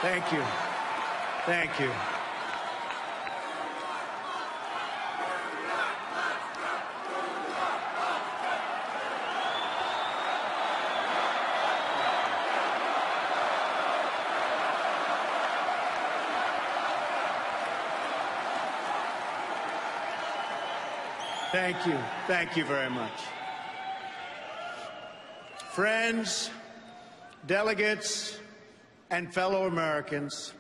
Thank you. Thank you. Thank you. Thank you very much. Friends, delegates, and fellow Americans,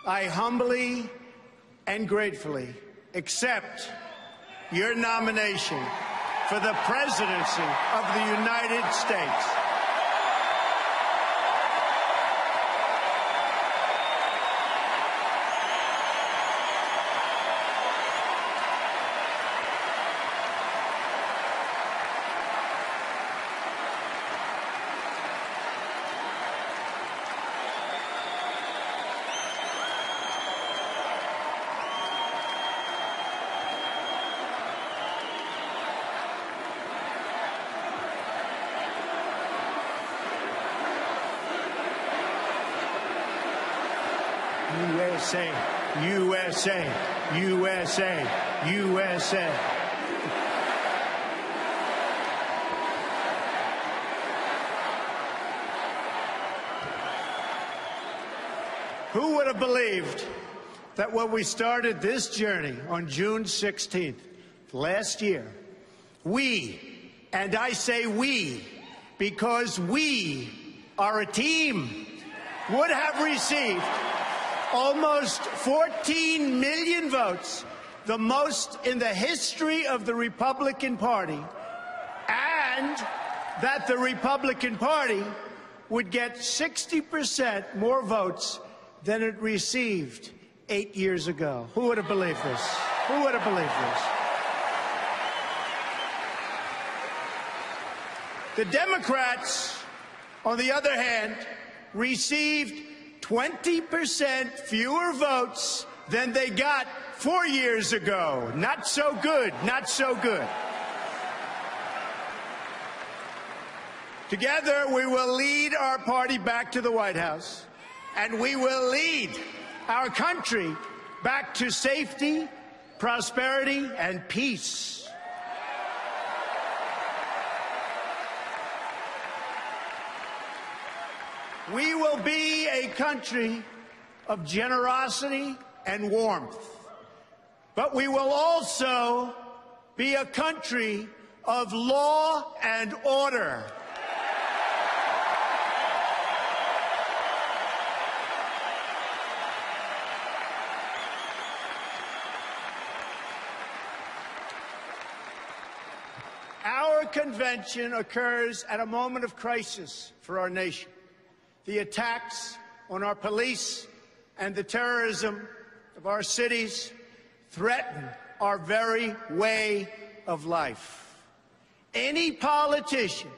I humbly and gratefully accept your nomination for the presidency of the United States. USA, USA, USA, USA. Who would have believed that when we started this journey on June 16th last year, we, and I say we, because we are a team, would have received almost 14 million votes, the most in the history of the Republican Party, and that the Republican Party would get 60% more votes than it received 8 years ago. Who would have believed this? Who would have believed this? The Democrats, on the other hand, received 20% fewer votes than they got 4 years ago. Not so good, not so good. Together, we will lead our party back to the White House, and we will lead our country back to safety, prosperity, and peace. We will be a country of generosity and warmth, but we will also be a country of law and order. Our convention occurs at a moment of crisis for our nation. The attacks on our police and the terrorism of our cities threaten our very way of life. Any politician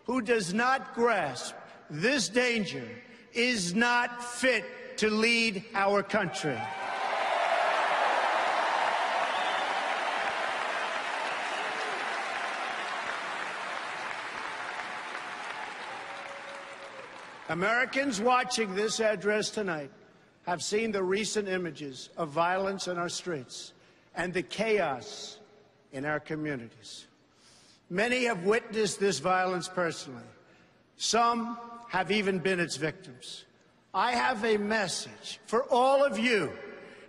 who does not grasp this danger is not fit to lead our country. Americans watching this address tonight have seen the recent images of violence in our streets and the chaos in our communities. Many have witnessed this violence personally. Some have even been its victims. I have a message for all of you.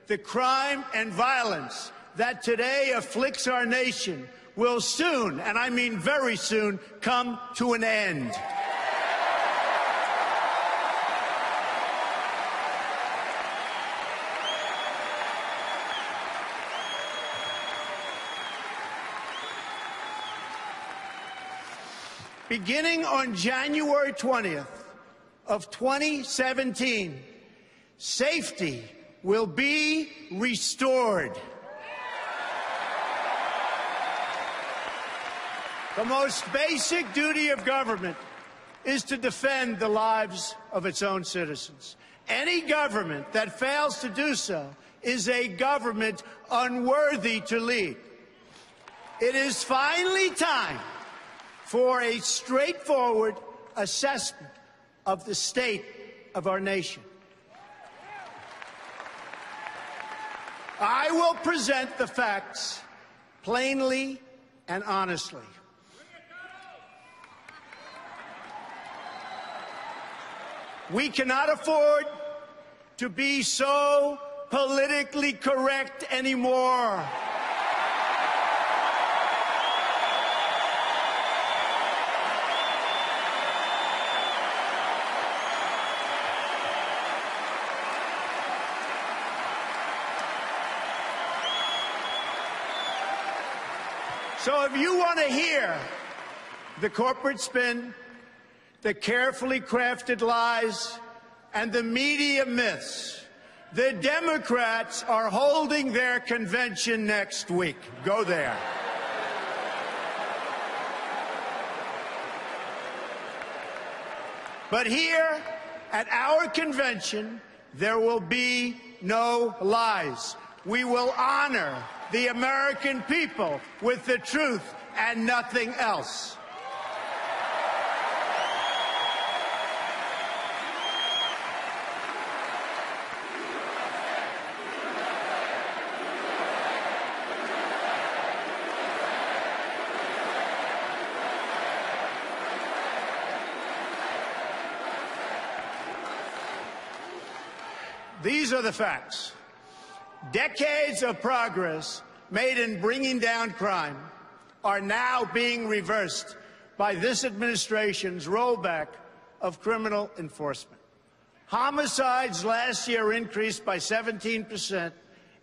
The crime and violence that today afflicts our nation will soon, and I mean very soon, come to an end. Beginning on January 20th of 2017, safety will be restored. The most basic duty of government is to defend the lives of its own citizens. Any government that fails to do so is a government unworthy to lead. It is finally time for a straightforward assessment of the state of our nation. I will present the facts plainly and honestly. We cannot afford to be so politically correct anymore. So if you want to hear the corporate spin, the carefully crafted lies, and the media myths, the Democrats are holding their convention next week. Go there. But here at our convention, there will be no lies. We will honor the American people with the truth and nothing else. These are the facts. Decades of progress made in bringing down crime are now being reversed by this administration's rollback of criminal enforcement. Homicides last year increased by 17%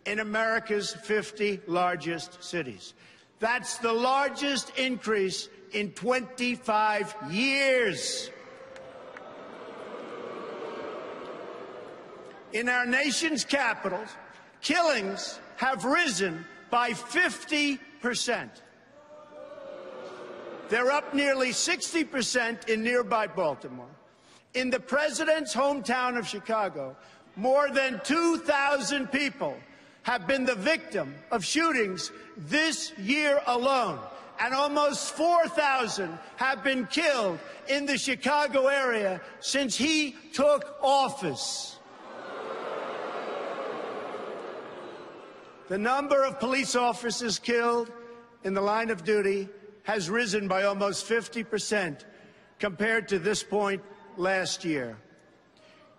in America's 50 largest cities. That's the largest increase in 25 years. In our nation's capitals, killings have risen by 50%. They're up nearly 60% in nearby Baltimore. In the president's hometown of Chicago, more than 2,000 people have been the victim of shootings this year alone, and almost 4,000 have been killed in the Chicago area since he took office. The number of police officers killed in the line of duty has risen by almost 50% compared to this point last year.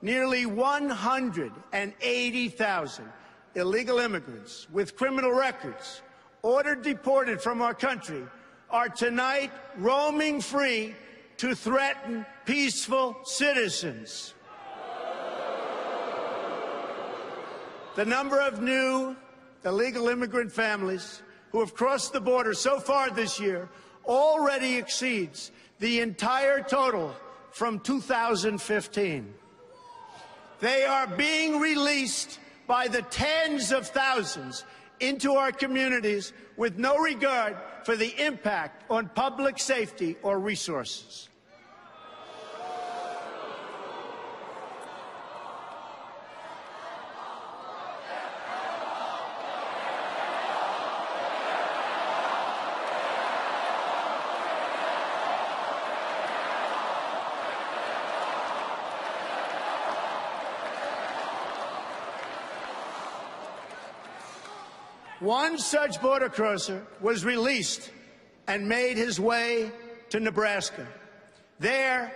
Nearly 180,000 illegal immigrants with criminal records ordered deported from our country are tonight roaming free to threaten peaceful citizens. The number of new illegal immigrant families who have crossed the border so far this year already exceeds the entire total from 2015. They are being released by the tens of thousands into our communities with no regard for the impact on public safety or resources. One such border crosser was released and made his way to Nebraska. There,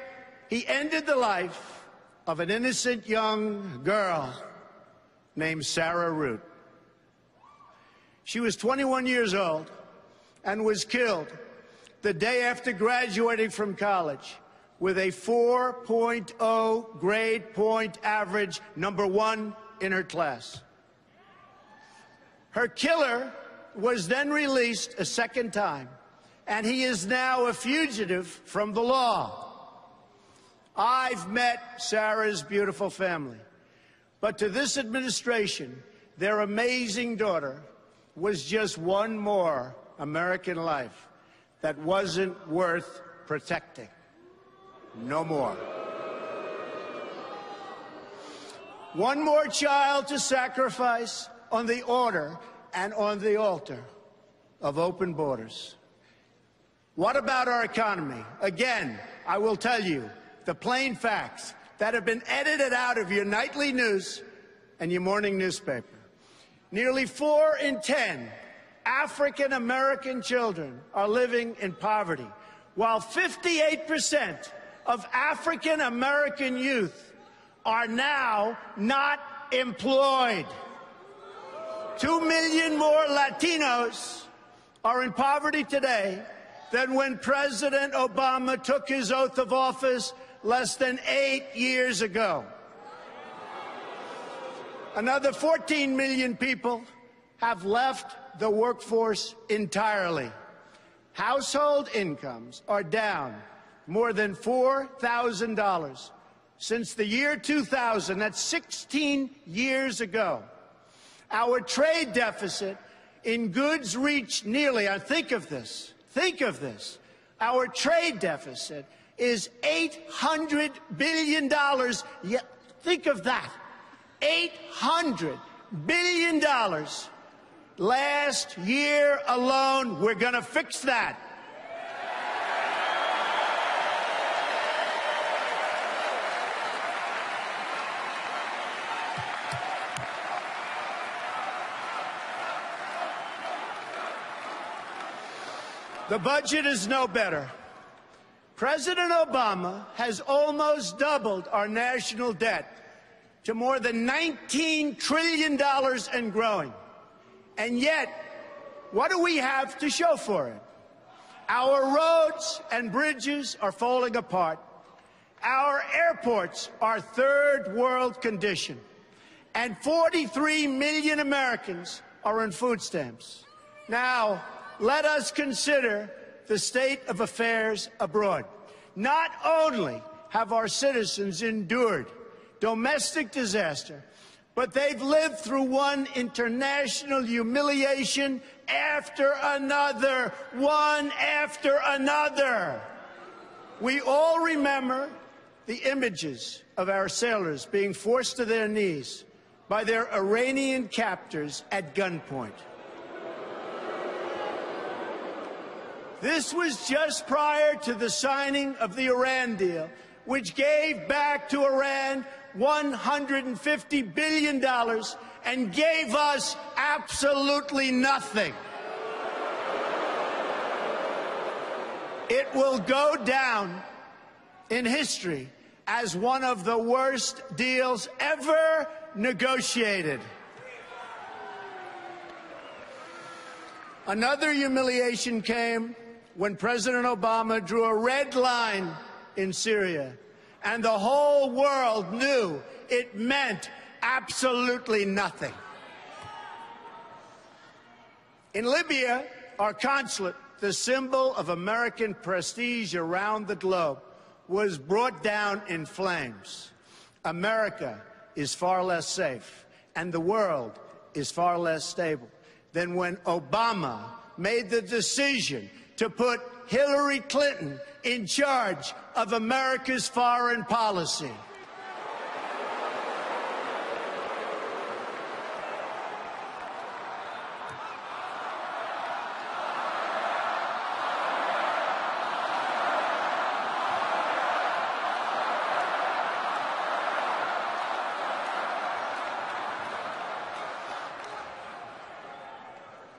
he ended the life of an innocent young girl named Sarah Root. She was 21 years old and was killed the day after graduating from college with a 4.0 grade point average, #1 in her class. Her killer was then released a second time, and he is now a fugitive from the law. I've met Sarah's beautiful family, but to this administration, their amazing daughter was just one more American life that wasn't worth protecting. No more. One more child to sacrifice on the order and on the altar of open borders. What about our economy? Again, I will tell you the plain facts that have been edited out of your nightly news and your morning newspaper. Nearly 4 in 10 African American children are living in poverty, while 58% of African American youth are now not employed. 2 million more Latinos are in poverty today than when President Obama took his oath of office less than 8 years ago. Another 14 million people have left the workforce entirely. Household incomes are down more than $4,000 since the year 2000. That's 16 years ago. Our trade deficit in goods reached nearly, think of this, our trade deficit is $800 billion. Yeah, think of that, $800 billion. Last year alone, we're going to fix that. The budget is no better. President Obama has almost doubled our national debt to more than $19 trillion and growing. And yet, what do we have to show for it? Our roads and bridges are falling apart. Our airports are third world condition. And 43 million Americans are on food stamps. Now, let us consider the state of affairs abroad. Not only have our citizens endured domestic disaster, but they've lived through one international humiliation after another, one after another. We all remember the images of our sailors being forced to their knees by their Iranian captors at gunpoint. This was just prior to the signing of the Iran deal, which gave back to Iran $150 billion and gave us absolutely nothing. It will go down in history as one of the worst deals ever negotiated. Another humiliation came when President Obama drew a red line in Syria, and the whole world knew it meant absolutely nothing. In Libya, our consulate, the symbol of American prestige around the globe, was brought down in flames. America is far less safe, and the world is far less stable than when Obama made the decision to put Hillary Clinton in charge of America's foreign policy.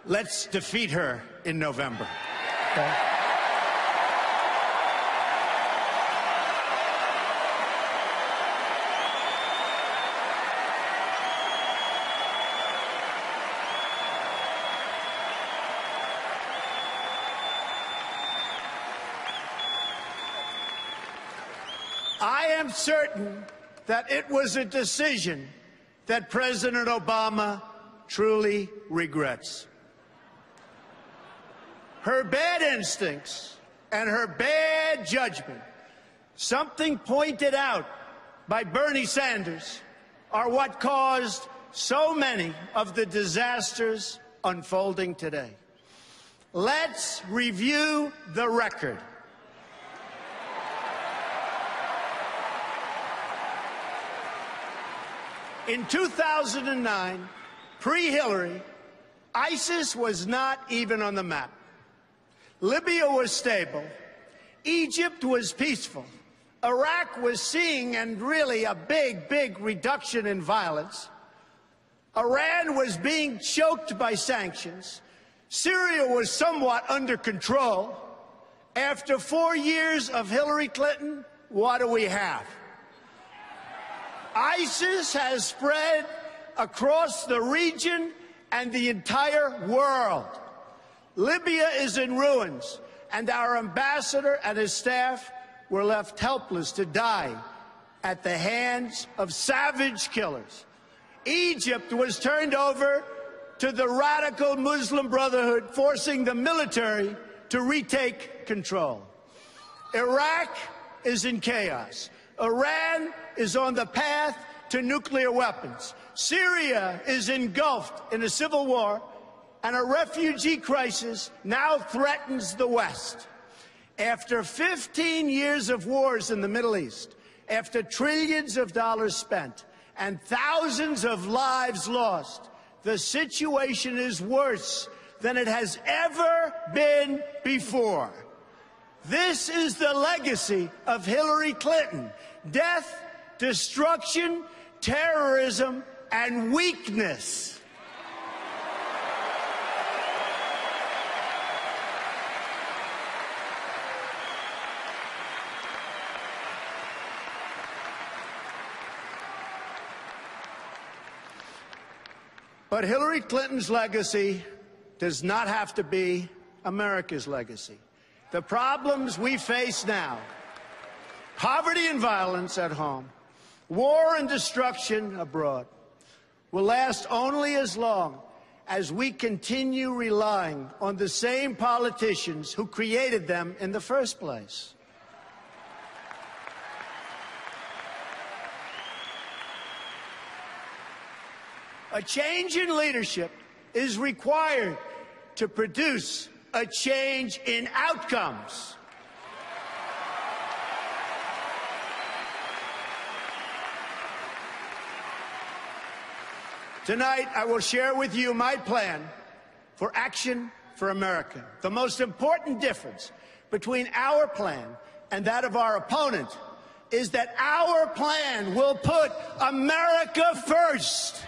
Let's defeat her in November. Okay. I am certain that it was a decision that President Obama truly regrets. Her bad instincts and her bad judgment, something pointed out by Bernie Sanders, are what caused so many of the disasters unfolding today. Let's review the record. In 2009, pre-Hillary, ISIS was not even on the map. Libya was stable. Egypt was peaceful. Iraq was seeing, and really a big reduction in violence. Iran was being choked by sanctions. Syria was somewhat under control. After 4 years of Hillary Clinton, what do we have? ISIS has spread across the region and the entire world. Libya is in ruins, and our ambassador and his staff were left helpless to die at the hands of savage killers. Egypt was turned over to the radical Muslim Brotherhood, forcing the military to retake control. Iraq is in chaos. Iran is on the path to nuclear weapons. Syria is engulfed in a civil war, and a refugee crisis now threatens the West. After 15 years of wars in the Middle East, after trillions of dollars spent and thousands of lives lost, the situation is worse than it has ever been before. This is the legacy of Hillary Clinton: death, destruction, terrorism, and weakness. But Hillary Clinton's legacy does not have to be America's legacy. The problems we face now, poverty and violence at home, war and destruction abroad, will last only as long as we continue relying on the same politicians who created them in the first place. A change in leadership is required to produce a change in outcomes. Tonight, I will share with you my plan for Action for America. The most important difference between our plan and that of our opponent is that our plan will put America first.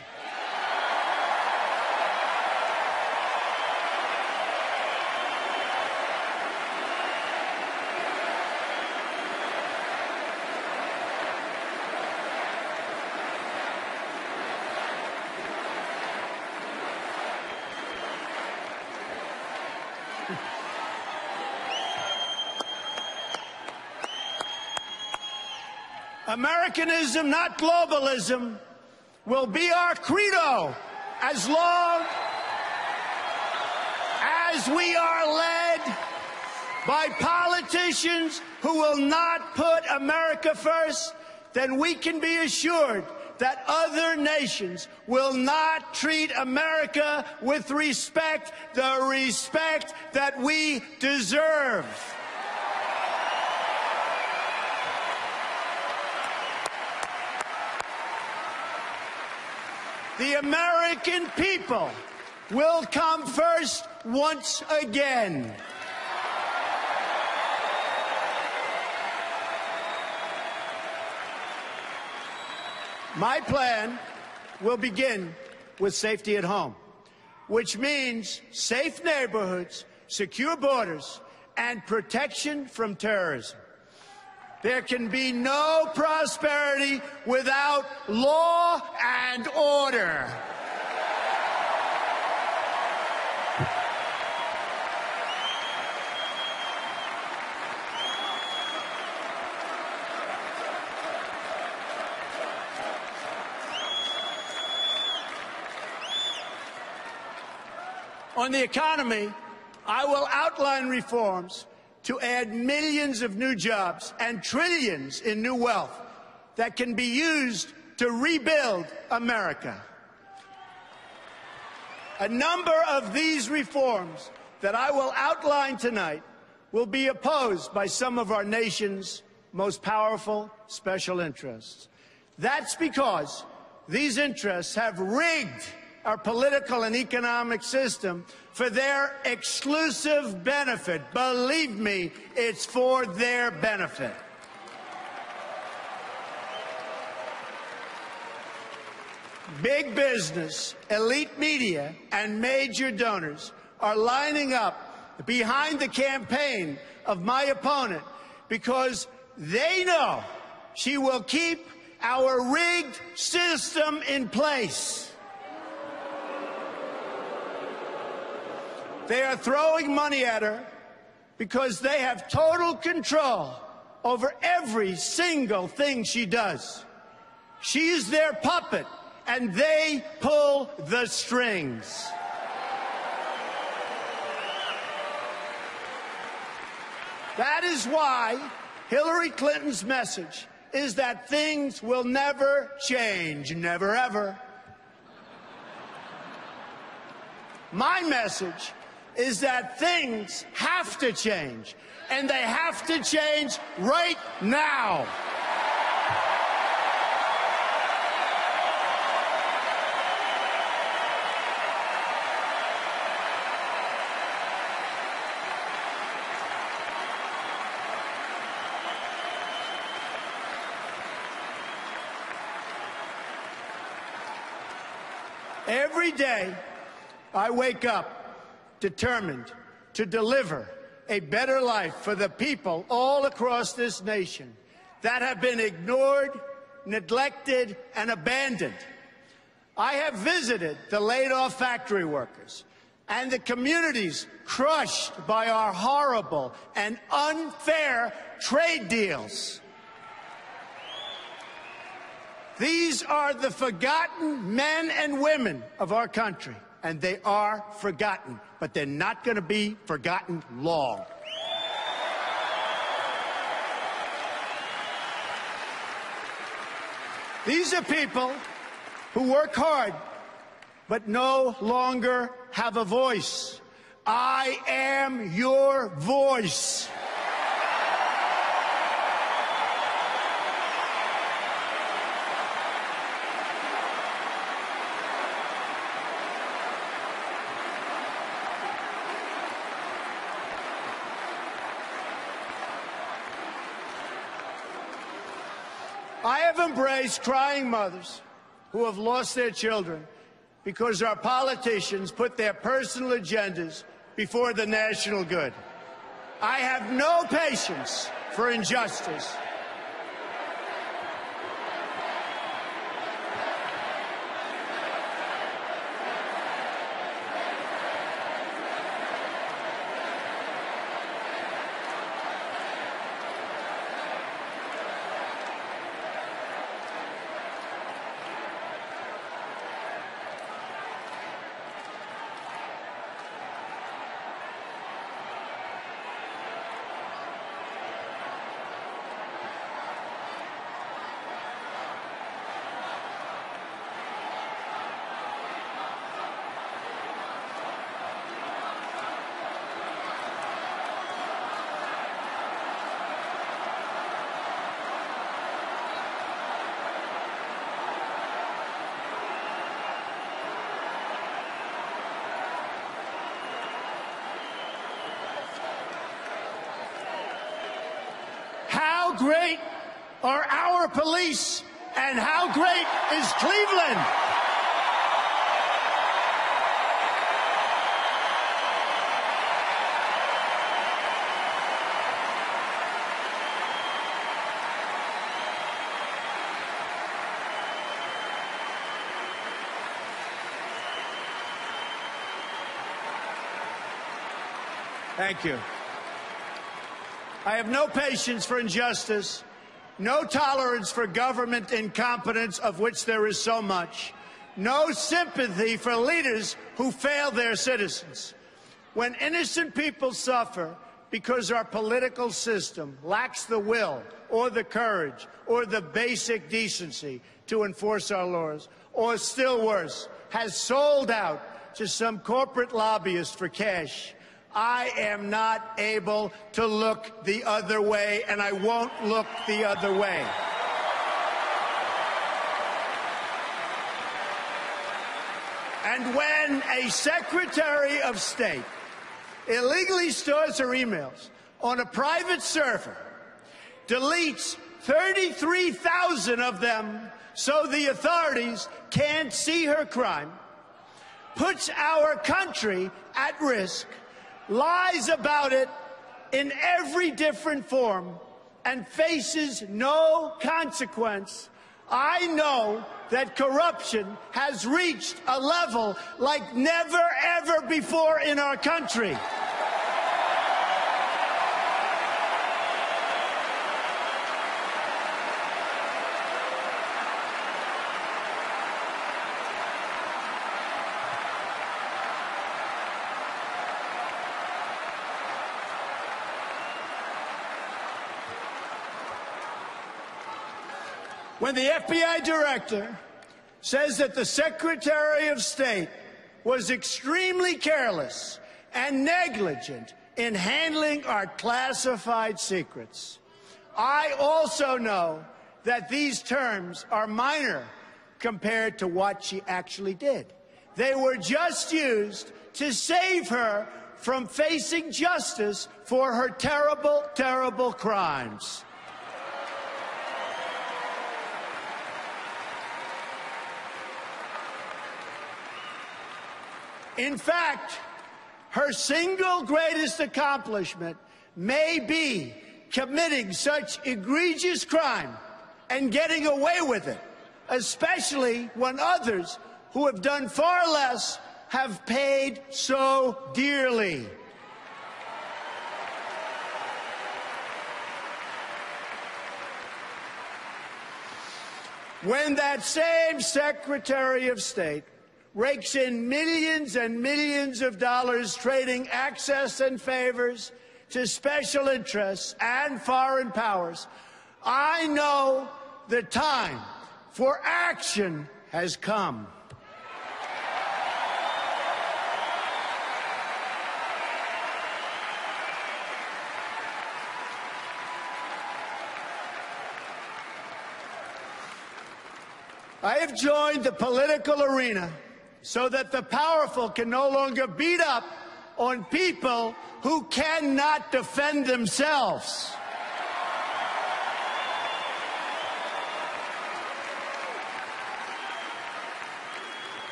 Americanism, not globalism, will be our credo as long as we are led by politicians who will not put America first. Then we can be assured that other nations will not treat America with respect, the respect that we deserve. The American people will come first once again. My plan will begin with safety at home, which means safe neighborhoods, secure borders, and protection from terrorism. There can be no prosperity without law and order. On the economy, I will outline reforms to add millions of new jobs and trillions in new wealth that can be used to rebuild America. A number of these reforms that I will outline tonight will be opposed by some of our nation's most powerful special interests. That's because these interests have rigged our political and economic system for their exclusive benefit. Believe me, it's for their benefit. big business, elite media, and major donors are lining up behind the campaign of my opponent because they know she will keep our rigged system in place. They are throwing money at her because they have total control over every single thing she does. She's their puppet, and they pull the strings. That is why Hillary Clinton's message is that things will never change, never ever. My message is that things have to change, and they have to change right now. Every day, I wake up determined to deliver a better life for the people all across this nation that have been ignored, neglected, and abandoned. I have visited the laid-off factory workers and the communities crushed by our horrible and unfair trade deals. These are the forgotten men and women of our country, and they are forgotten, but they're not going to be forgotten long. These are people who work hard, but no longer have a voice. I am your voice. I have embraced crying mothers who have lost their children because our politicians put their personal agendas before the national good. I have no patience for injustice. How great are our police, and how great is Cleveland? Thank you. I have no patience for injustice, no tolerance for government incompetence, of which there is so much, no sympathy for leaders who fail their citizens. When innocent people suffer because our political system lacks the will or the courage or the basic decency to enforce our laws, or still worse, has sold out to some corporate lobbyist for cash, I am not able to look the other way, and I won't look the other way. And when a Secretary of State illegally stores her emails on a private server, deletes 33,000 of them so the authorities can't see her crime, puts our country at risk, lies about it in every different form, and faces no consequence, I know that corruption has reached a level like never, ever before in our country. When the FBI director says that the Secretary of State was extremely careless and negligent in handling our classified secrets, I also know that these terms are minor compared to what she actually did. They were just used to save her from facing justice for her terrible, terrible crimes. In fact, her single greatest accomplishment may be committing such egregious crime and getting away with it, especially when others who have done far less have paid so dearly. When that same Secretary of State rakes in millions and millions of dollars trading access and favors to special interests and foreign powers, I know the time for action has come. I have joined the political arena so that the powerful can no longer beat up on people who cannot defend themselves.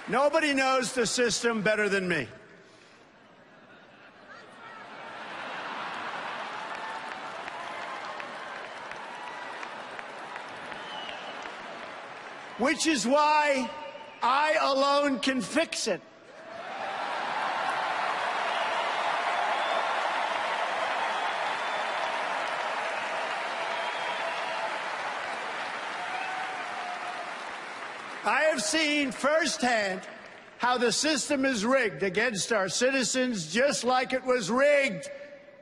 Nobody knows the system better than me. Which is why I alone can fix it. I have seen firsthand how the system is rigged against our citizens, just like it was rigged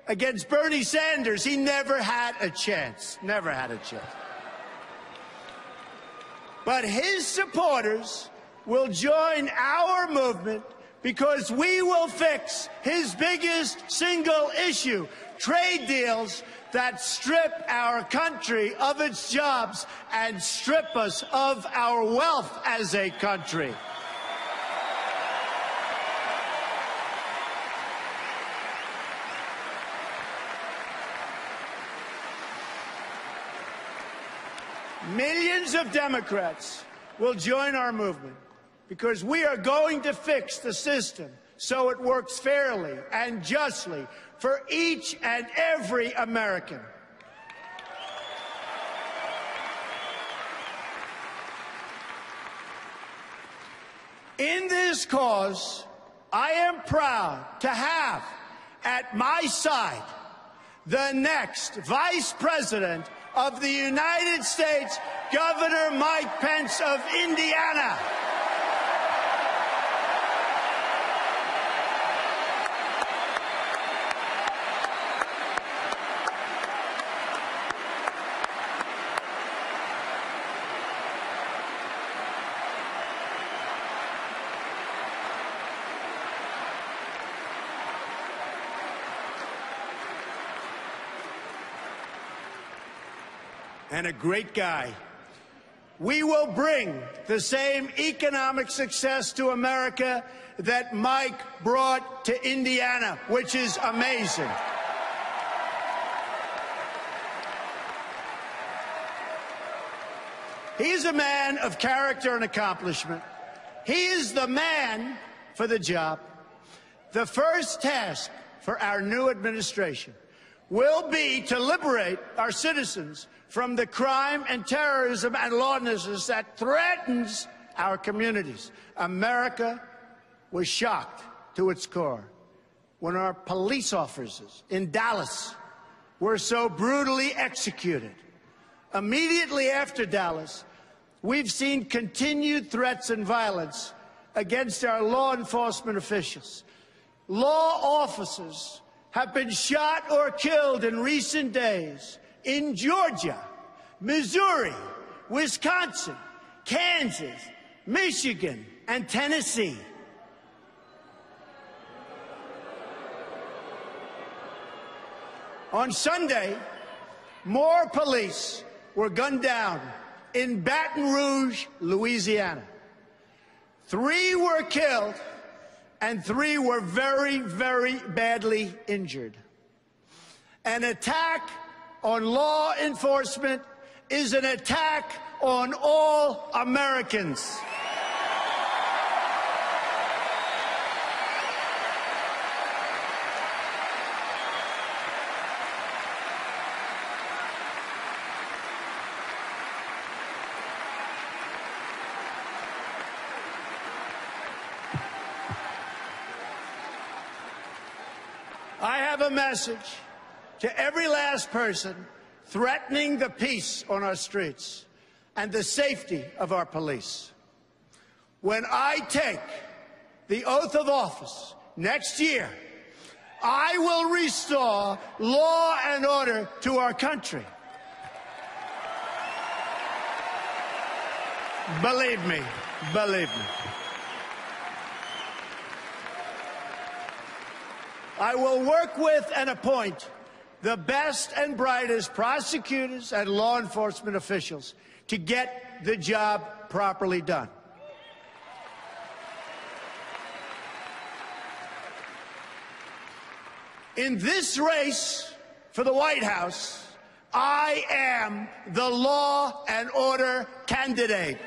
against Bernie Sanders. He never had a chance. Never had a chance. But his supporters will join our movement because we will fix his biggest single issue, trade deals that strip our country of its jobs and strip us of our wealth as a country. Millions of Democrats will join our movement because we are going to fix the system so it works fairly and justly for each and every American. In this cause, I am proud to have at my side the next Vice President of the United States, Governor Mike Pence of Indiana. And a great guy. We will bring the same economic success to America that Mike brought to Indiana, which is amazing. He's a man of character and accomplishment. He is the man for the job. The first task for our new administration will be to liberate our citizens from the crime and terrorism and lawlessness that threatens our communities. America was shocked to its core when our police officers in Dallas were so brutally executed. Immediately after Dallas, we've seen continued threats and violence against our law enforcement officials. Law officers have been shot or killed in recent days in Georgia, Missouri, Wisconsin, Kansas, Michigan, and Tennessee. On Sunday, more police were gunned down in Baton Rouge, Louisiana. 3 were killed and 3 were very, very badly injured. An attack on law enforcement is an attack on all Americans. I have a message to every last person threatening the peace on our streets and the safety of our police. When I take the oath of office next year, I will restore law and order to our country. Believe me, believe me. I will work with and appoint the best and brightest prosecutors and law enforcement officials to get the job properly done. In this race for the White House, I am the law and order candidate.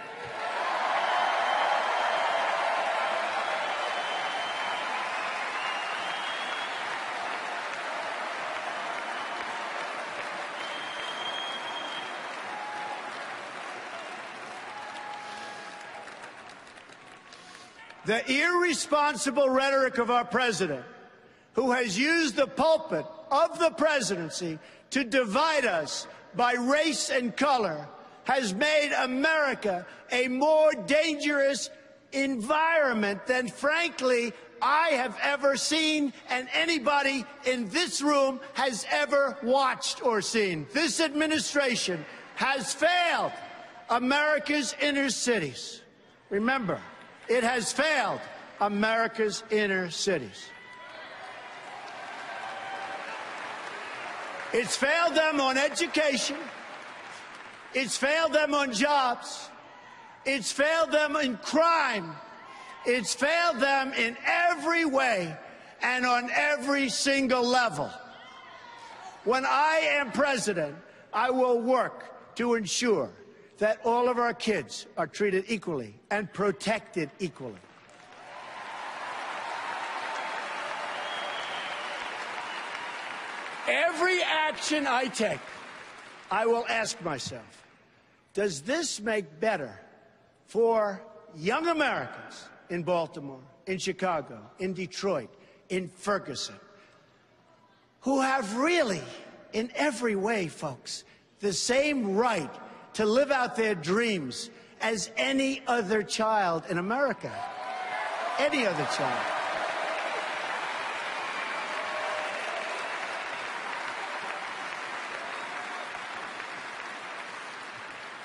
The irresponsible rhetoric of our president, who has used the pulpit of the presidency to divide us by race and color, has made America a more dangerous environment than, frankly, I have ever seen and anybody in this room has ever watched or seen. This administration has failed America's inner cities. Remember, it has failed America's inner cities. It's failed them on education. It's failed them on jobs. It's failed them in crime. It's failed them in every way and on every single level. When I am president, I will work to ensure that all of our kids are treated equally and protected equally. Every action I take, I will ask myself, does this make better for young Americans in Baltimore, in Chicago, in Detroit, in Ferguson, who have really, in every way, folks, the same right to live out their dreams as any other child in America? Any other child.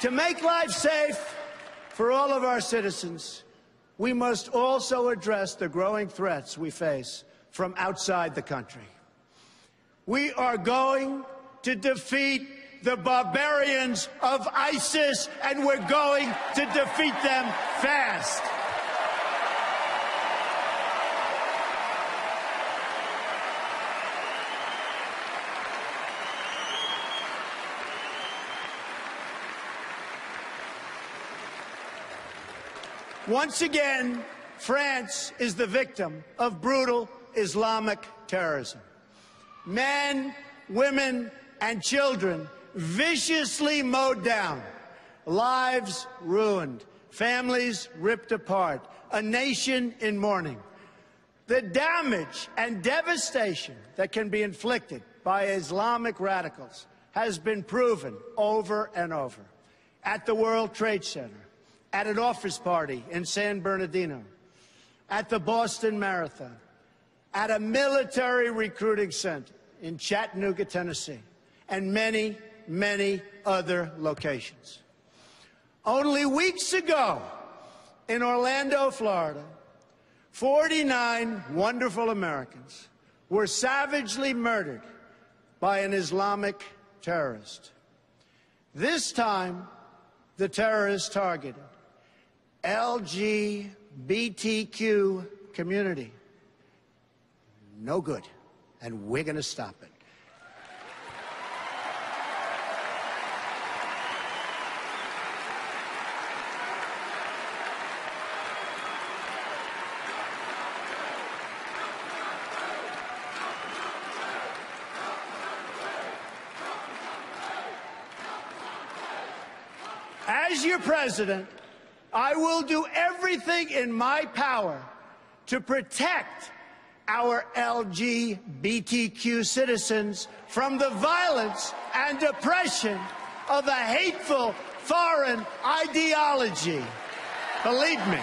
To make life safe for all of our citizens, we must also address the growing threats we face from outside the country. We are going to defeat the barbarians of ISIS, and we're going to defeat them fast. Once again, France is the victim of brutal Islamic terrorism. Men, women, and children viciously mowed down, lives ruined, families ripped apart, a nation in mourning. The damage and devastation that can be inflicted by Islamic radicals has been proven over and over. At the World Trade Center, at an office party in San Bernardino, at the Boston Marathon, at a military recruiting center in Chattanooga, Tennessee, and many, many other locations. Only weeks ago, in Orlando, Florida, 49 wonderful Americans were savagely murdered by an Islamic terrorist. This time, the terrorist targeted LGBTQ community. No good, and we're going to stop it. As your president, I will do everything in my power to protect our LGBTQ citizens from the violence and oppression of a hateful foreign ideology. Believe me.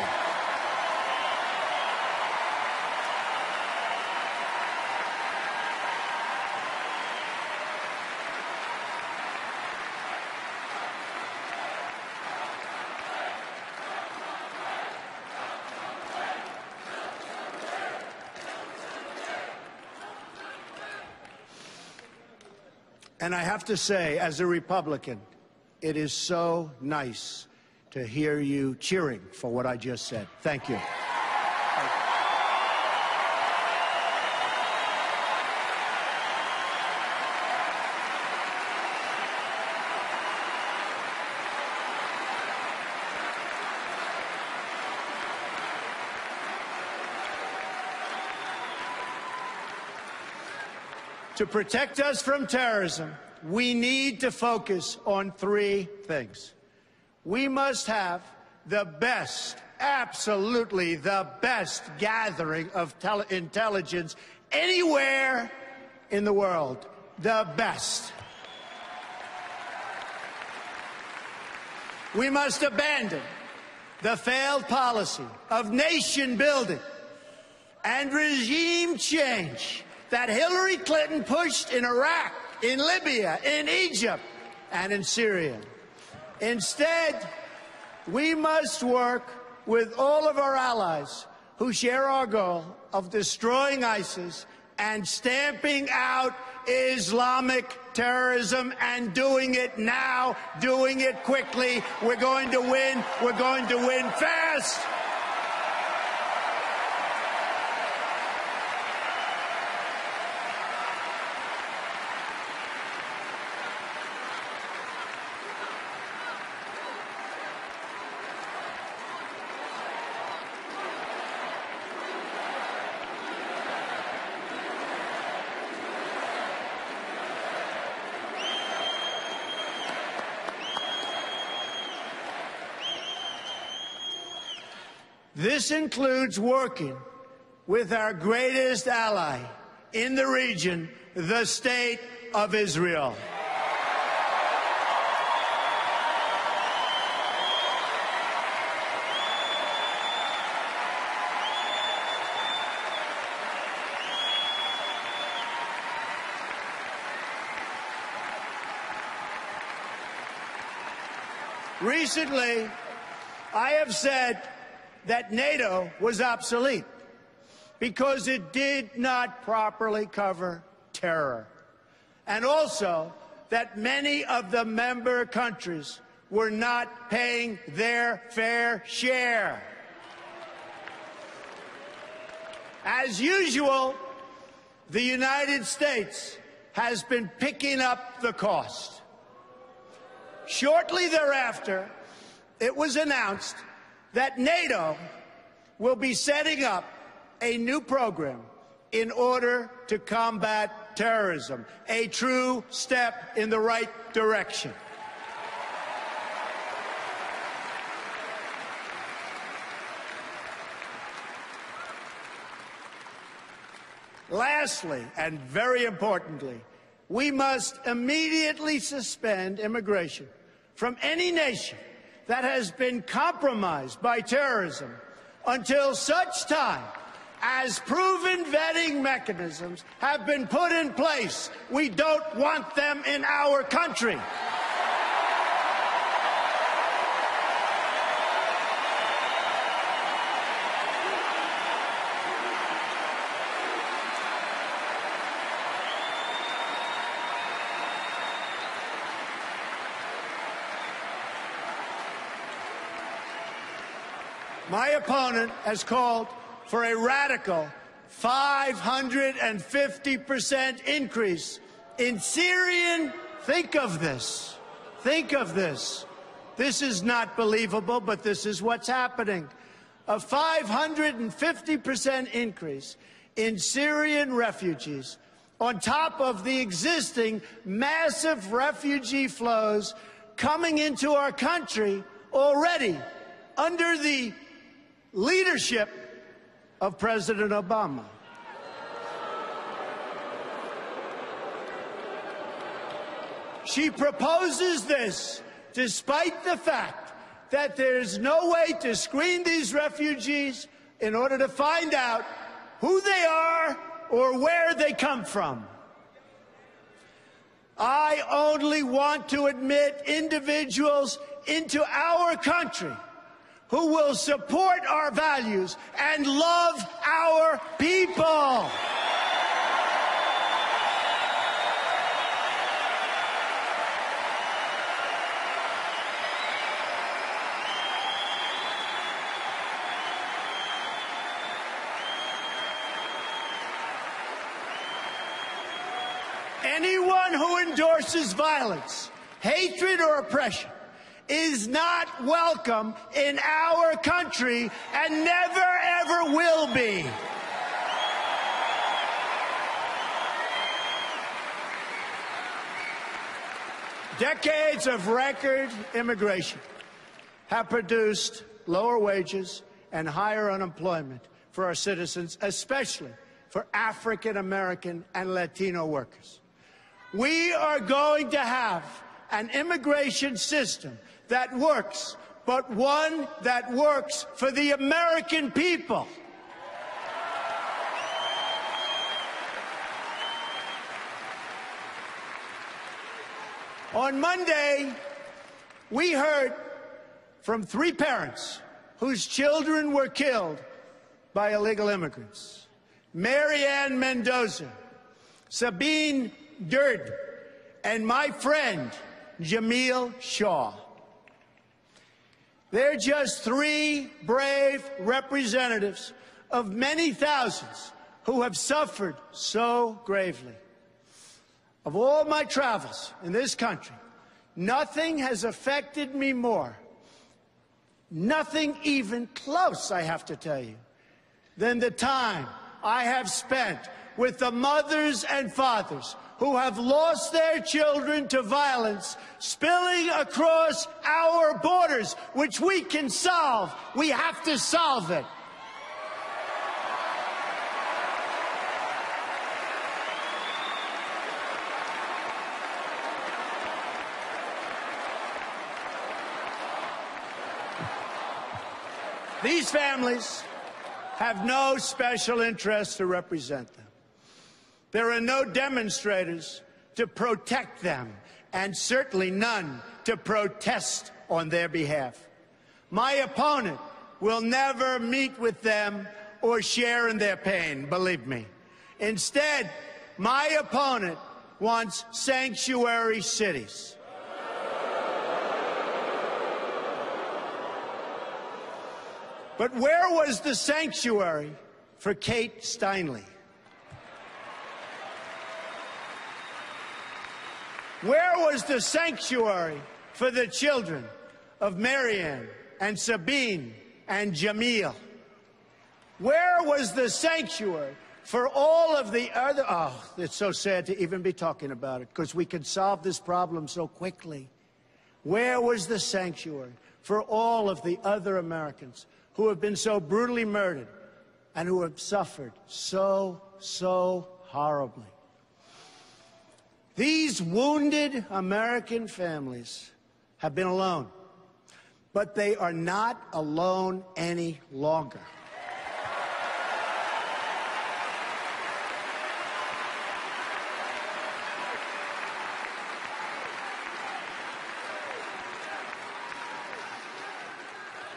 And I have to say, as a Republican, it is so nice to hear you cheering for what I just said. Thank you. To protect us from terrorism, we need to focus on three things. We must have the best, absolutely the best gathering of intelligence anywhere in the world. The best. We must abandon the failed policy of nation building and regime change that Hillary Clinton pushed in Iraq, in Libya, in Egypt, and in Syria. Instead, we must work with all of our allies who share our goal of destroying ISIS and stamping out Islamic terrorism, and doing it now, doing it quickly. We're going to win. We're going to win fast. This includes working with our greatest ally in the region, the State of Israel. Recently, I have said that NATO was obsolete because it did not properly cover terror, and also that many of the member countries were not paying their fair share. As usual, the United States has been picking up the cost. Shortly thereafter, it was announced that NATO will be setting up a new program in order to combat terrorism, a true step in the right direction. Lastly, and very importantly, we must immediately suspend immigration from any nation that has been compromised by terrorism until such time as proven vetting mechanisms have been put in place. We don't want them in our country. My opponent has called for a radical 550% increase in Syrian. Think of this. Think of this. This is not believable, but this is what's happening. A 550% increase in Syrian refugees on top of the existing massive refugee flows coming into our country already under the leadership of President Obama. She proposes this despite the fact that there's no way to screen these refugees in order to find out who they are or where they come from. I only want to admit individuals into our country who will support our values and love our people. Anyone who endorses violence, hatred, or oppression is not welcome in our country and never, ever will be. Decades of record immigration have produced lower wages and higher unemployment for our citizens, especially for African American and Latino workers. We are going to have an immigration system that works, but one that works for the American people. On Monday, we heard from 3 parents whose children were killed by illegal immigrants: Marianne Mendoza, Sabine Durden, and my friend, Jamil Shaw. They're just 3 brave representatives of many thousands who have suffered so gravely. Of all my travels in this country, nothing has affected me more, nothing even close, I have to tell you, than the time I have spent with the mothers and fathers who have lost their children to violence spilling across our borders, which we can solve. We have to solve it. These families have no special interest to represent them. There are no demonstrators to protect them, and certainly none to protest on their behalf. My opponent will never meet with them or share in their pain, believe me. Instead, my opponent wants sanctuary cities. But where was the sanctuary for Kate Steinle? Where was the sanctuary for the children of Marianne and Sabine and Jamil? Where was the sanctuary for all of the other? Oh, it's so sad to even be talking about it, because we could solve this problem so quickly. Where was the sanctuary for all of the other Americans who have been so brutally murdered and who have suffered so horribly? These wounded American families have been alone, but they are not alone any longer.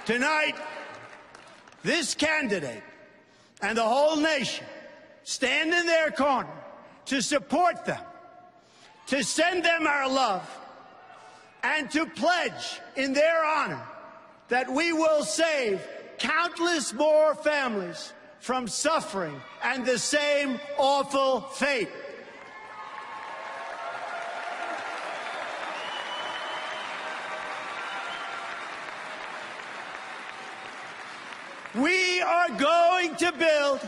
Tonight, this candidate and the whole nation stand in their corner to support them, to send them our love, and to pledge in their honor that we will save countless more families from suffering and the same awful fate. We are going to build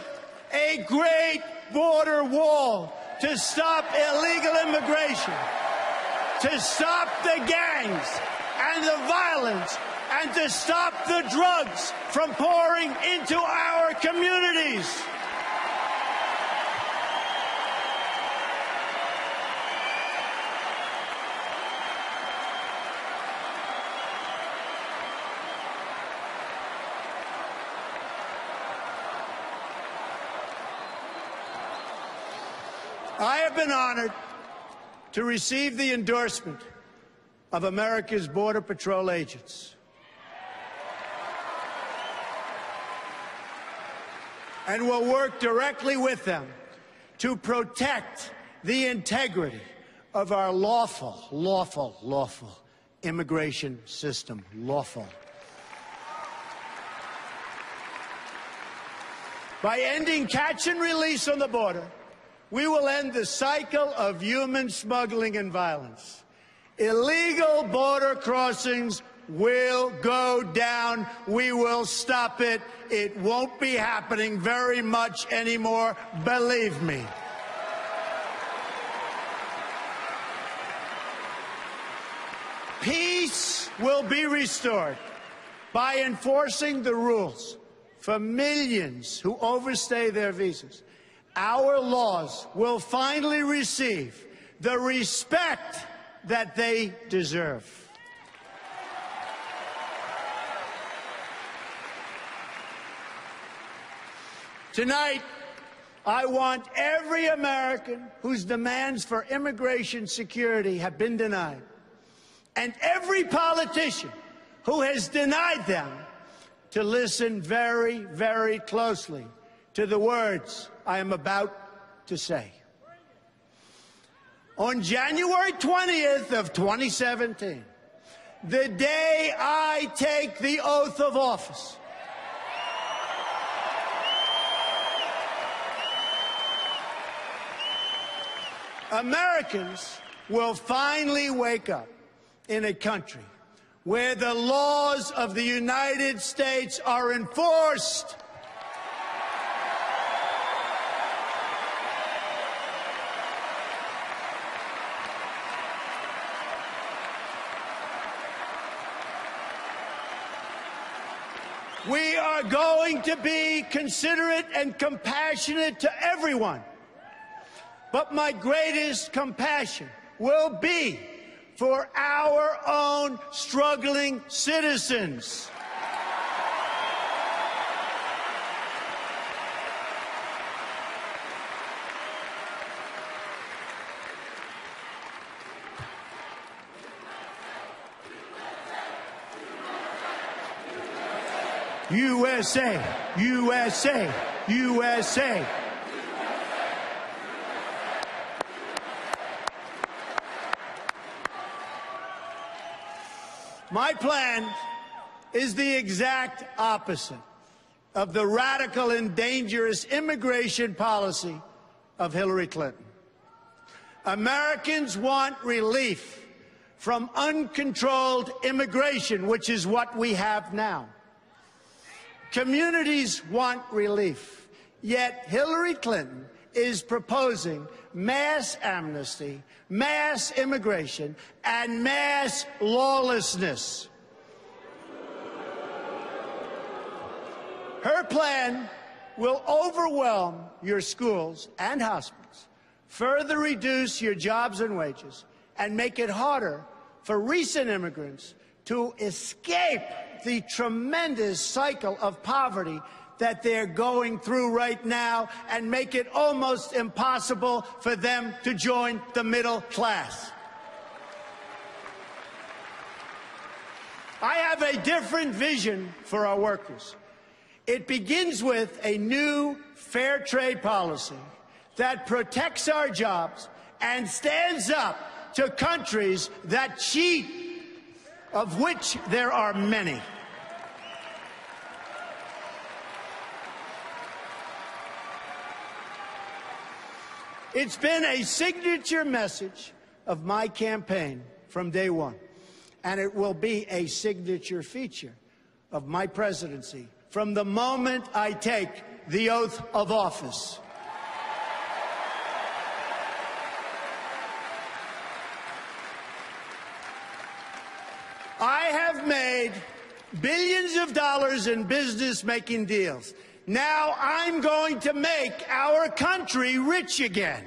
a great border wall to stop illegal immigration, to stop the gangs and the violence, and to stop the drugs from pouring into our communities. I have been honored to receive the endorsement of America's Border Patrol agents. And will work directly with them to protect the integrity of our lawful immigration system. Lawful. By ending catch and release on the border, we will end the cycle of human smuggling and violence. Illegal border crossings will go down. We will stop it. It won't be happening very much anymore, believe me. Peace will be restored by enforcing the rules for millions who overstay their visas. Our laws will finally receive the respect that they deserve. Tonight, I want every American whose demands for immigration security have been denied, and every politician who has denied them, to listen very, very closely to the words I am about to say. On January 20th of 2017, the day I take the oath of office, Americans will finally wake up in a country where the laws of the United States are enforced. We are going to be considerate and compassionate to everyone. But my greatest compassion will be for our own struggling citizens. USA, USA, USA. My plan is the exact opposite of the radical and dangerous immigration policy of Hillary Clinton. Americans want relief from uncontrolled immigration, which is what we have now. Communities want relief, yet Hillary Clinton is proposing mass amnesty, mass immigration, and mass lawlessness. Her plan will overwhelm your schools and hospitals, further reduce your jobs and wages, and make it harder for recent immigrants to escape the tremendous cycle of poverty that they're going through right now, and make it almost impossible for them to join the middle class. I have a different vision for our workers. It begins with a new fair trade policy that protects our jobs and stands up to countries that cheat, of which there are many. It's been a signature message of my campaign from day one, and it will be a signature feature of my presidency from the moment I take the oath of office. I have made billions of dollars in business-making deals. Now I'm going to make our country rich again.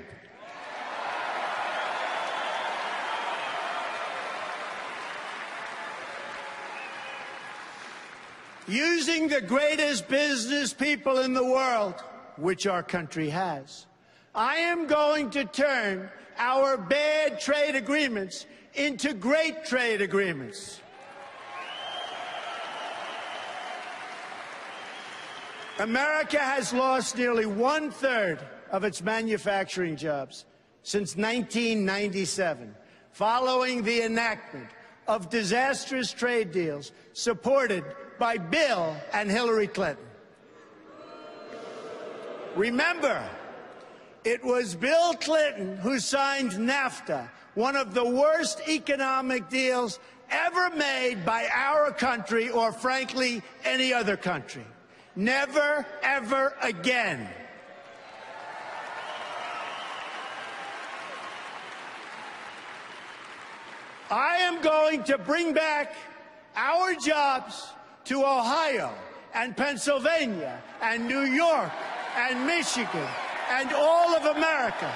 Using the greatest business people in the world, which our country has, I am going to turn our bad trade agreements into great trade agreements. America has lost nearly 1/3 of its manufacturing jobs since 1997, following the enactment of disastrous trade deals supported by Bill and Hillary Clinton. Remember, it was Bill Clinton who signed NAFTA, one of the worst economic deals ever made by our country, or frankly, any other country. Never, ever again. I am going to bring back our jobs to Ohio and Pennsylvania and New York and Michigan and all of America.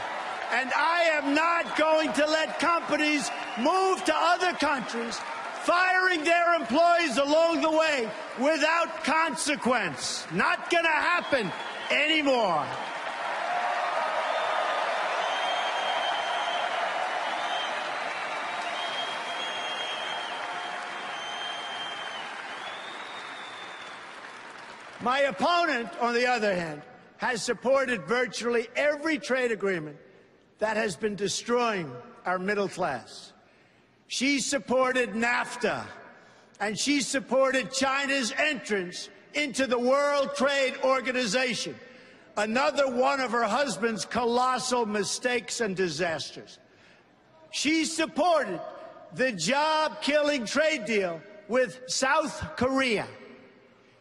And I am not going to let companies move to other countries, firing their employees along the way without consequence. Not going to happen anymore. My opponent, on the other hand, has supported virtually every trade agreement that has been destroying our middle class. She supported NAFTA, and she supported China's entrance into the World Trade Organization, another one of her husband's colossal mistakes and disasters. She supported the job-killing trade deal with South Korea.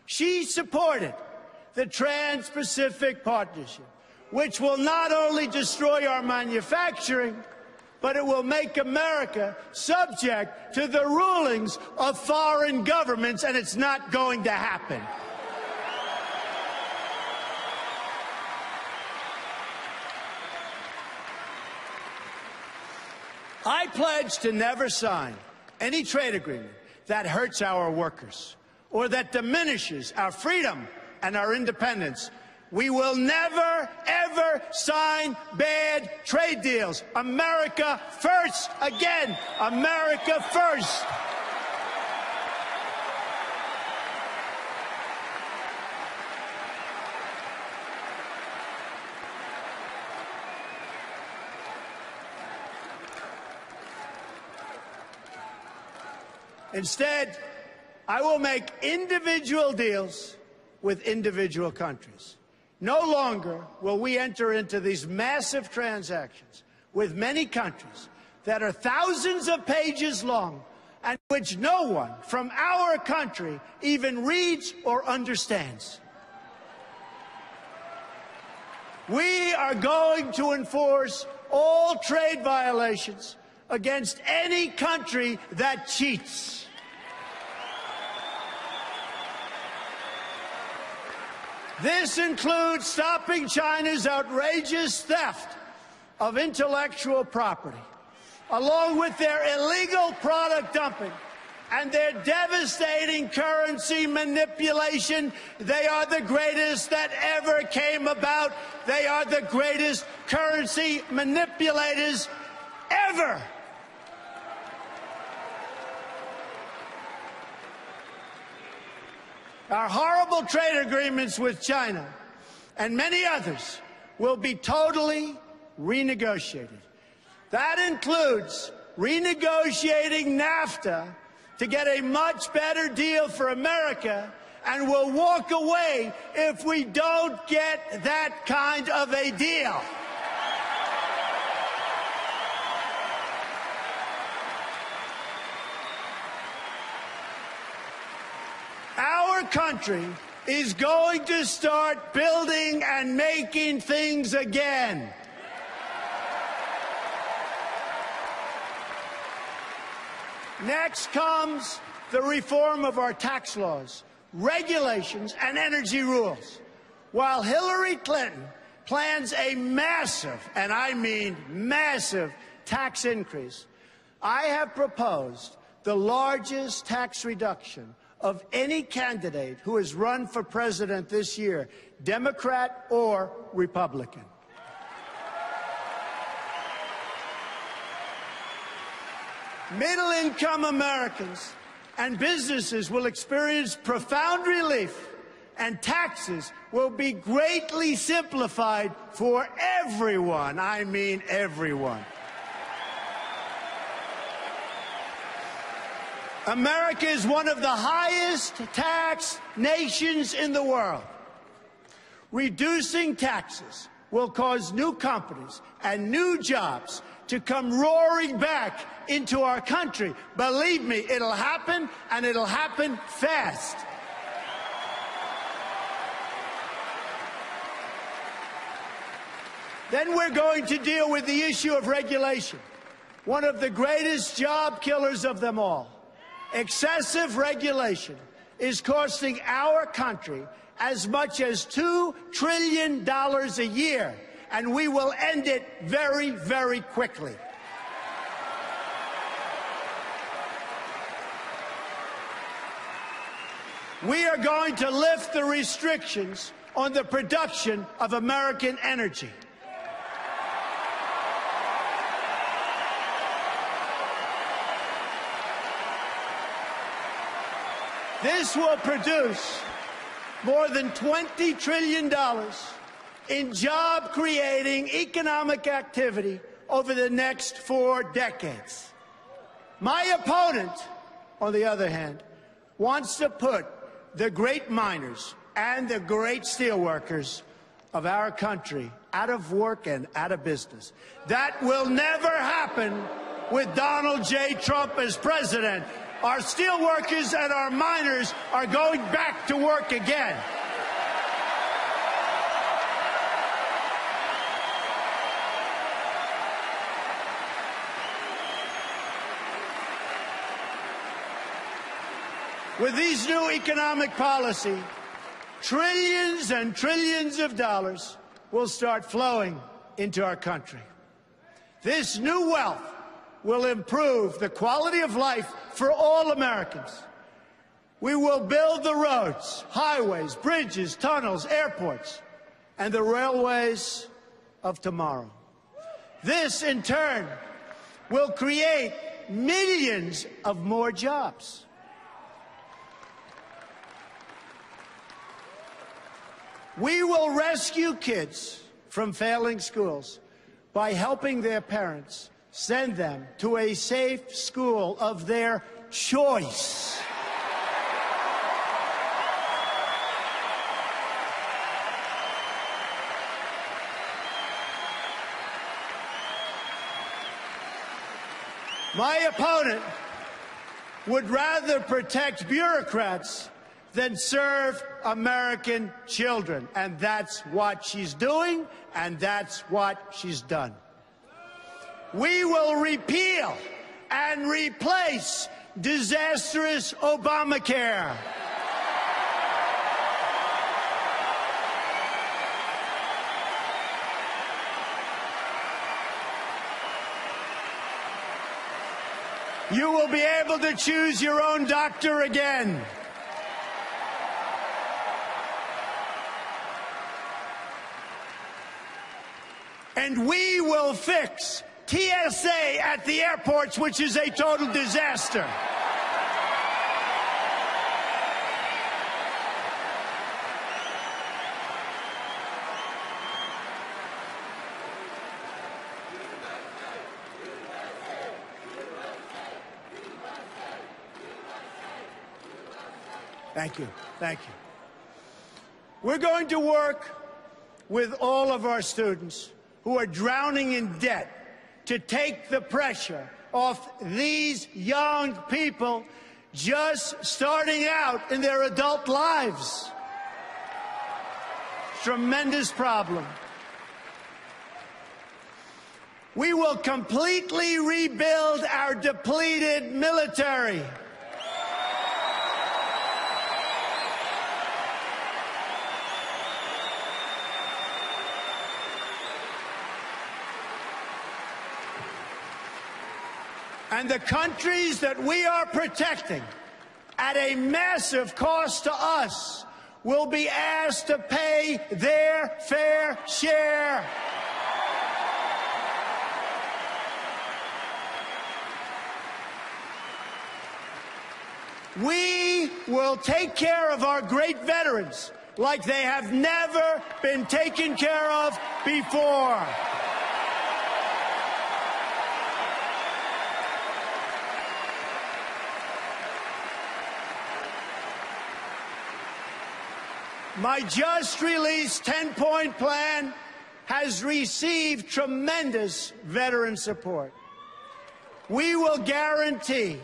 She supported the Trans-Pacific Partnership, which will not only destroy our manufacturing, but it will make America subject to the rulings of foreign governments, and it's not going to happen. I pledge to never sign any trade agreement that hurts our workers or that diminishes our freedom and our independence. We will never, ever sign bad trade deals. America first. Again, America first. Instead, I will make individual deals with individual countries. No longer will we enter into these massive transactions with many countries that are thousands of pages long and which no one from our country even reads or understands. We are going to enforce all trade violations against any country that cheats. This includes stopping China's outrageous theft of intellectual property, along with their illegal product dumping and their devastating currency manipulation. They are the greatest that ever came about. They are the greatest currency manipulators ever. Our horrible trade agreements with China and many others will be totally renegotiated. That includes renegotiating NAFTA to get a much better deal for America, and we'll walk away if we don't get that kind of a deal. Our country is going to start building and making things again. Next comes the reform of our tax laws, regulations, and energy rules. While Hillary Clinton plans a massive, and I mean massive, tax increase, I have proposed the largest tax reduction of any candidate who has run for president this year, Democrat or Republican. Middle-income Americans and businesses will experience profound relief, and taxes will be greatly simplified for everyone. I mean everyone. America is one of the highest taxed nations in the world. Reducing taxes will cause new companies and new jobs to come roaring back into our country. Believe me, it'll happen, and it'll happen fast. Then we're going to deal with the issue of regulation, one of the greatest job killers of them all. Excessive regulation is costing our country as much as $2 trillion a year, and we will end it very, very quickly. We are going to lift the restrictions on the production of American energy. This will produce more than $20 trillion in job-creating economic activity over the next 4 decades. My opponent, on the other hand, wants to put the great miners and the great steelworkers of our country out of work and out of business. That will never happen with Donald J. Trump as president. Our steelworkers and our miners are going back to work again. With these new economic policy, trillions and trillions of dollars will start flowing into our country. This new wealth will improve the quality of life for all Americans. We will build the roads, highways, bridges, tunnels, airports, and the railways of tomorrow. This, in turn, will create millions of more jobs. We will rescue kids from failing schools by helping their parents send them to a safe school of their choice. My opponent would rather protect bureaucrats than serve American children. And that's what she's doing, and that's what she's done. We will repeal and replace disastrous Obamacare. You will be able to choose your own doctor again. And we will fix TSA at the airports, which is a total disaster. Thank you. Thank you. We're going to work with all of our students who are drowning in debt to take the pressure off these young people just starting out in their adult lives. Tremendous problem. We will completely rebuild our depleted military. And the countries that we are protecting at a massive cost to us will be asked to pay their fair share. We will take care of our great veterans like they have never been taken care of before. My just-released 10-point plan has received tremendous veteran support. We will guarantee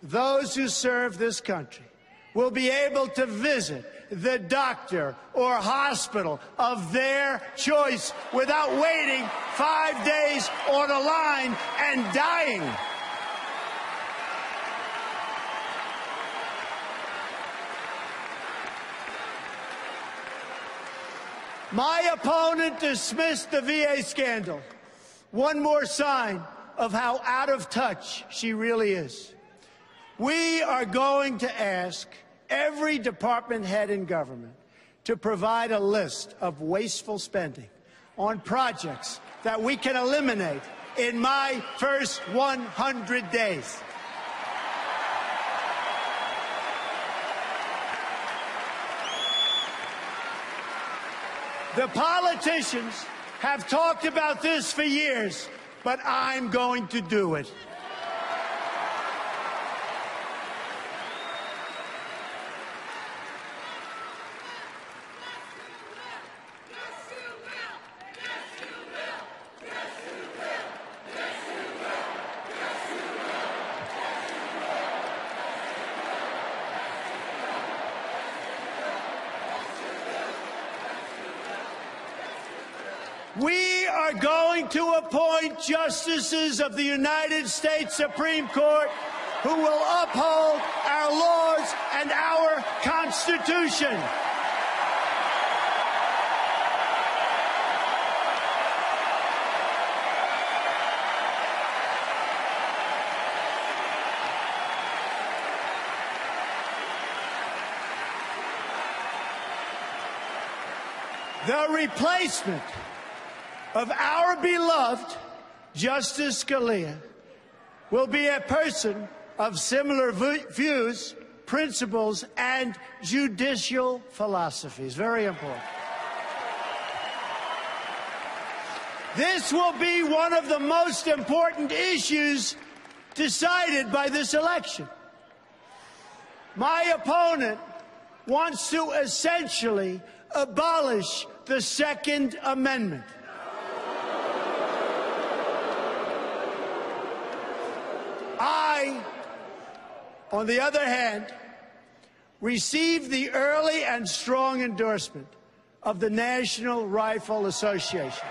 those who serve this country will be able to visit the doctor or hospital of their choice without waiting 5 days on a line and dying. My opponent dismissed the VA scandal. One more sign of how out of touch she really is. We are going to ask every department head in government to provide a list of wasteful spending on projects that we can eliminate in my first 100 days. The politicians have talked about this for years, but I'm going to do it. We are going to appoint justices of the United States Supreme Court who will uphold our laws and our Constitution. The replacement of our beloved Justice Scalia will be a person of similar views, principles, and judicial philosophies. Very important. This will be one of the most important issues decided by this election. My opponent wants to essentially abolish the Second Amendment. on the other hand, received the early and strong endorsement of the National Rifle Association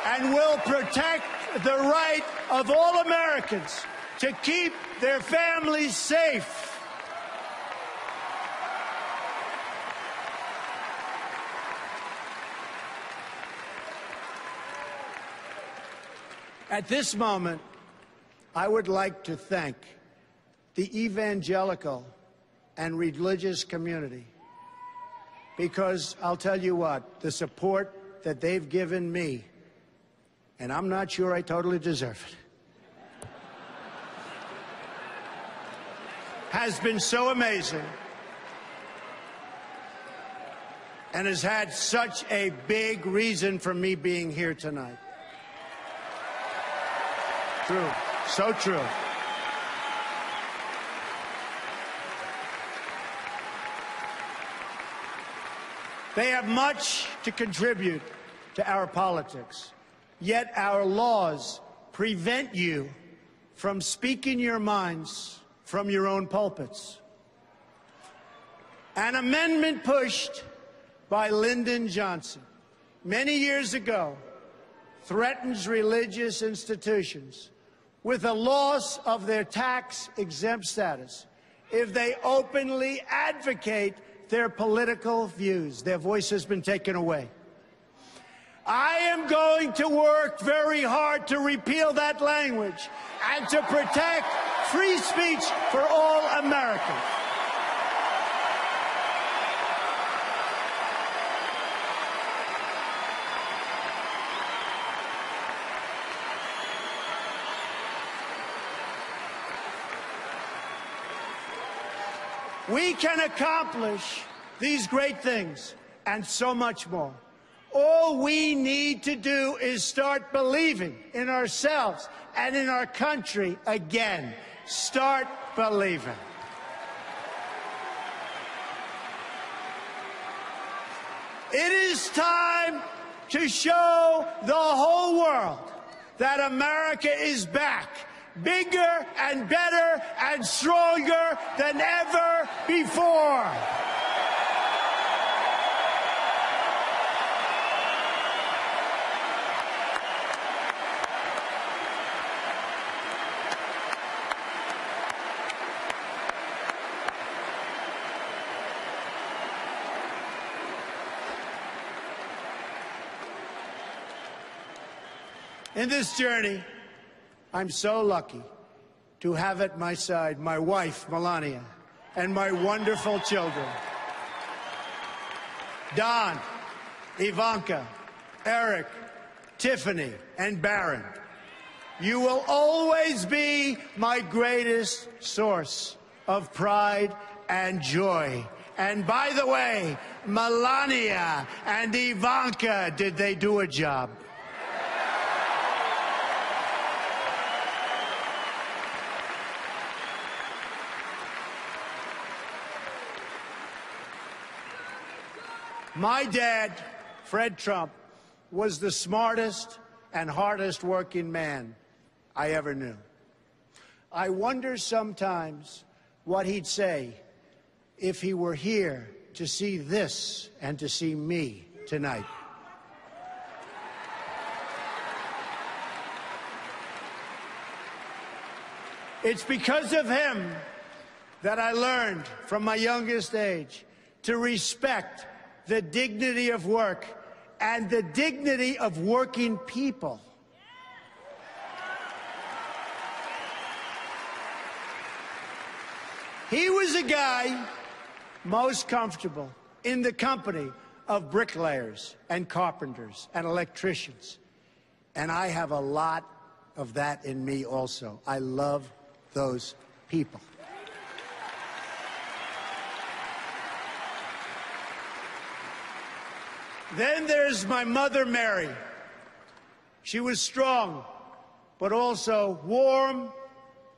and will protect the right of all Americans to keep their families safe. At this moment, I would like to thank the evangelical and religious community, because I'll tell you what, the support that they've given me, and I'm not sure I totally deserve it, has been so amazing and has had such a big reason for me being here tonight. True. So true. They have much to contribute to our politics, yet our laws prevent you from speaking your minds from your own pulpits. An amendment pushed by Lyndon Johnson many years ago threatens religious institutions with a loss of their tax-exempt status if they openly advocate their political views. Their voice has been taken away. I am going to work very hard to repeal that language and to protect free speech for all Americans. We can accomplish these great things and so much more. All we need to do is start believing in ourselves and in our country again. Start believing. It is time to show the whole world that America is back, bigger and better and stronger than ever before. In this journey, I'm so lucky to have at my side my wife, Melania, and my wonderful children, Don, Ivanka, Eric, Tiffany, and Barron. You will always be my greatest source of pride and joy. And by the way, Melania and Ivanka, did they do a job? My dad, Fred Trump, was the smartest and hardest working man I ever knew. I wonder sometimes what he'd say if he were here to see this and to see me tonight. It's because of him that I learned from my youngest age to respect the dignity of work and the dignity of working people. He was a guy most comfortable in the company of bricklayers and carpenters and electricians. And I have a lot of that in me also. I love those people. Then there's my mother, Mary. She was strong, but also warm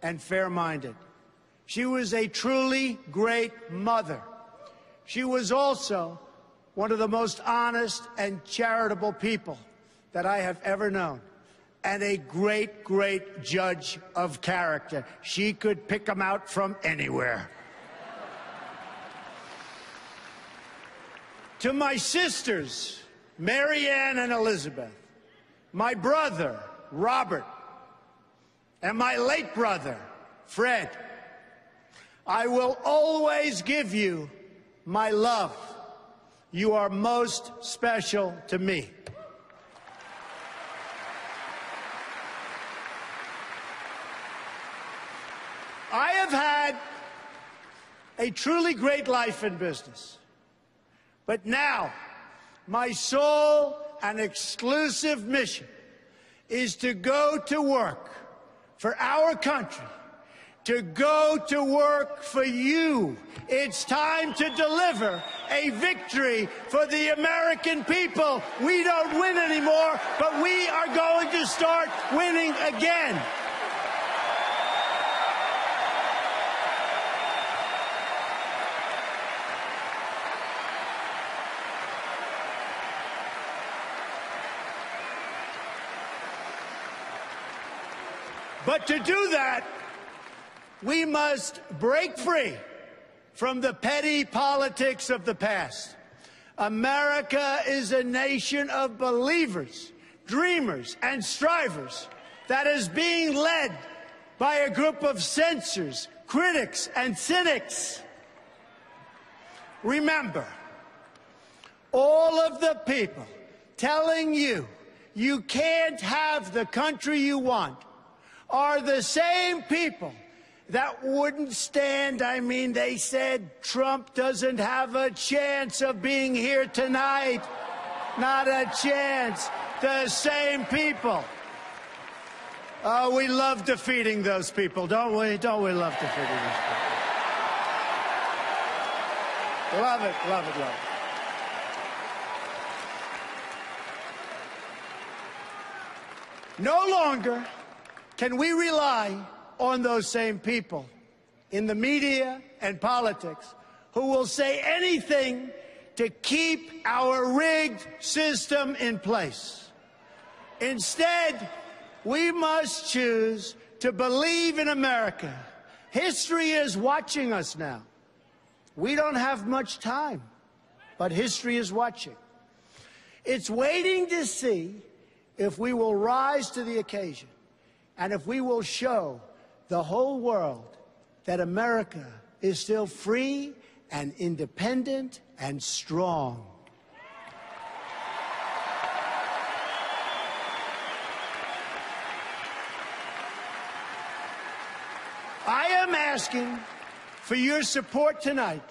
and fair-minded. She was a truly great mother. She was also one of the most honest and charitable people that I have ever known. and a great, great judge of character. She could pick them out from anywhere. To my sisters, Mary Ann and Elizabeth, my brother, Robert, and my late brother, Fred, I will always give you my love. You are most special to me. I have had a truly great life in business. But now, my sole and exclusive mission is to go to work for our country, to go to work for you. It's time to deliver a victory for the American people. We don't win anymore, but we are going to start winning again. But to do that, we must break free from the petty politics of the past. America is a nation of believers, dreamers, and strivers that is being led by a group of censors, critics, and cynics. Remember, all of the people telling you you can't have the country you want are the same people that wouldn't stand. I mean, they said Trump doesn't have a chance of being here tonight. Not a chance. The same people. Oh, we love defeating those people, don't we? Don't we love defeating those people? Love it, love it, love it. No longer can we rely on those same people in the media and politics who will say anything to keep our rigged system in place. Instead, we must choose to believe in America. History is watching us now. We don't have much time, but history is watching. It's waiting to see if we will rise to the occasion and if we will show the whole world that America is still free and independent and strong. I am asking for your support tonight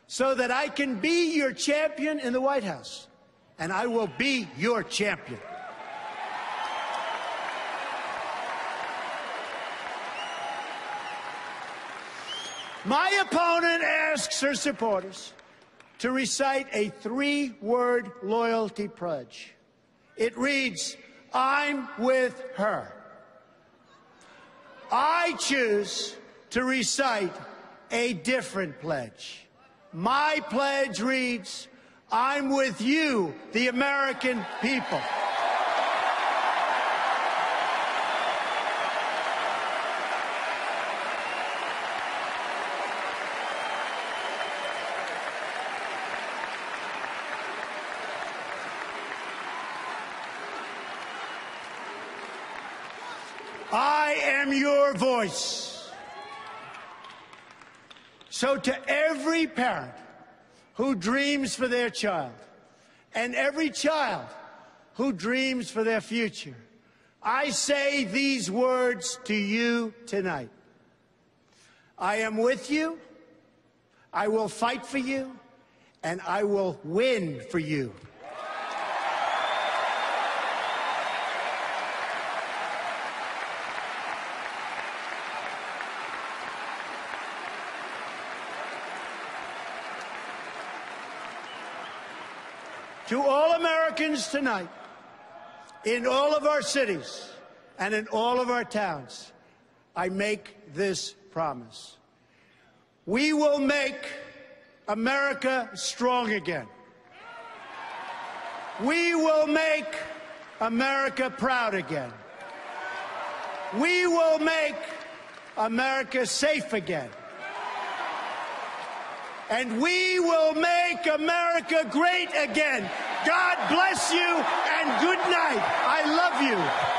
so that I can be your champion in the White House, and I will be your champion. My opponent asks her supporters to recite a three-word loyalty pledge. It reads, "I'm with her." I choose to recite a different pledge. My pledge reads, "I'm with you, the American people." I am your voice. So to every parent who dreams for their child and every child who dreams for their future, I say these words to you tonight. I am with you, I will fight for you, and I will win for you. To all Americans tonight, in all of our cities and in all of our towns, I make this promise. We will make America strong again. We will make America proud again. We will make America safe again. And we will make America great again. God bless you and good night. I love you.